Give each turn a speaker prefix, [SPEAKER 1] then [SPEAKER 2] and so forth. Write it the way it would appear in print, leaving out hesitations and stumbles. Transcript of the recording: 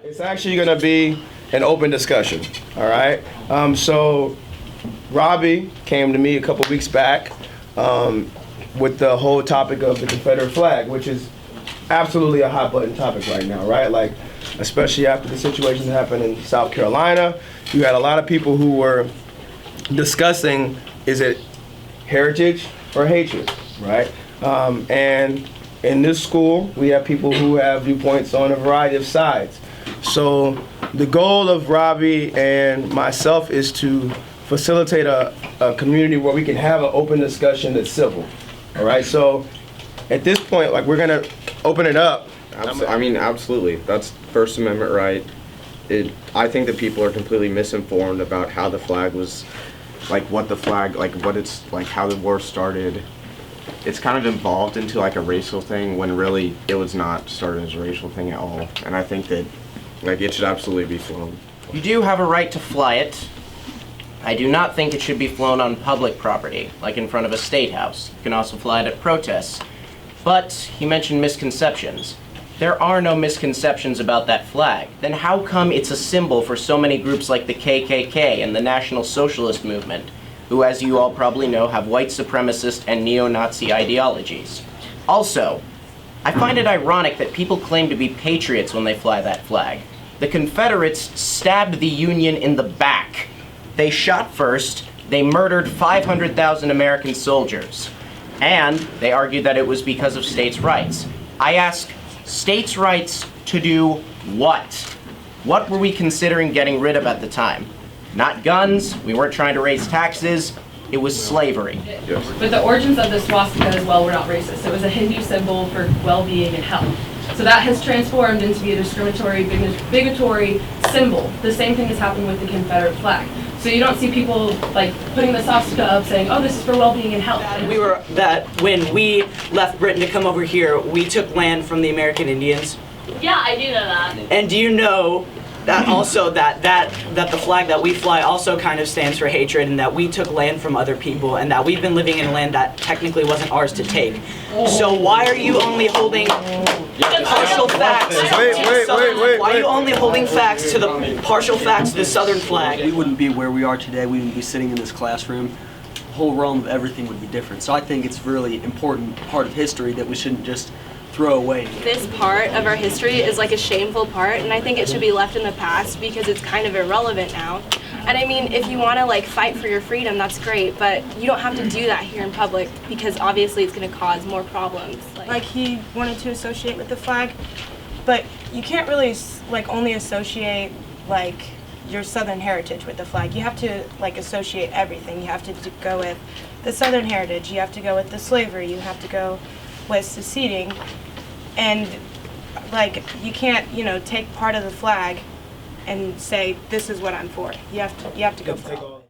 [SPEAKER 1] It's actually going to be an open discussion, all right? So Robbie came to me a couple weeks back with the whole topic of the Confederate flag, which is absolutely a hot button topic right now, right? Like, especially after the situation that happened in South Carolina, you had a lot of people who were discussing, is it heritage or hatred, right? And in this school, we have people who have viewpoints on a variety of sides. So the goal of Robbie and myself is to facilitate a community where we can have an open discussion that's civil, all right? So at this point, like, we're gonna open it up.
[SPEAKER 2] I mean, absolutely. That's First Amendment right. I think that people are completely misinformed about how the flag was, like what the flag, like what it's, like how the war started. It's kind of evolved into like a racial thing when really it was not started as a racial thing at all. And I think that like it should absolutely be flown.
[SPEAKER 3] You do have a right to fly it. I do not think it should be flown on public property, like in front of a state house. You can also fly it at protests. But he mentioned misconceptions. There are no misconceptions about that flag. Then how come it's a symbol for so many groups like the KKK and the National Socialist Movement, who, as you all probably know, have white supremacist and neo-Nazi ideologies? Also, I find it ironic that people claim to be patriots when they fly that flag. The Confederates stabbed the Union in the back. They shot first, they murdered 500,000 American soldiers. And they argued that it was because of states' rights. I ask, states' rights to do what? What were we considering getting rid of at the time? Not guns, we weren't trying to raise taxes, it was slavery.
[SPEAKER 2] Yes.
[SPEAKER 4] But the origins of the swastika as well were not racist. It was a Hindu symbol for well-being and health. So that has transformed into be a discriminatory, bigotry symbol. The same thing has happened with the Confederate flag. So you don't see people like putting the swastika up saying, oh, this is for well-being and health.
[SPEAKER 5] When we left Britain to come over here, we took land from the American Indians.
[SPEAKER 6] Yeah, I do know that.
[SPEAKER 5] And do you know that also that the flag that we fly also kind of stands for hatred, and that we took land from other people, and that we've been living in a land that technically wasn't ours to take? So why are you only holding partial facts? Why are you only holding facts to the partial facts to the Southern flag?
[SPEAKER 7] We wouldn't be where we are today. We wouldn't be sitting in this classroom. The whole realm of everything would be different. So I think it's really important part of history that we shouldn't just throw away.
[SPEAKER 6] This part of our history is like a shameful part, and I think it should be left in the past because it's kind of irrelevant now. And I mean, if you want to like fight for your freedom, that's great, but you don't have to do that here in public because obviously it's going to cause more problems.
[SPEAKER 8] Like he wanted to associate with the flag, but you can't really like only associate like your Southern heritage with the flag. You have to like associate everything. You have to go with the Southern heritage, you have to go with the slavery, you have to go with seceding, and like you can't, you know, take part of the flag and say this is what I'm for. You have to go for it.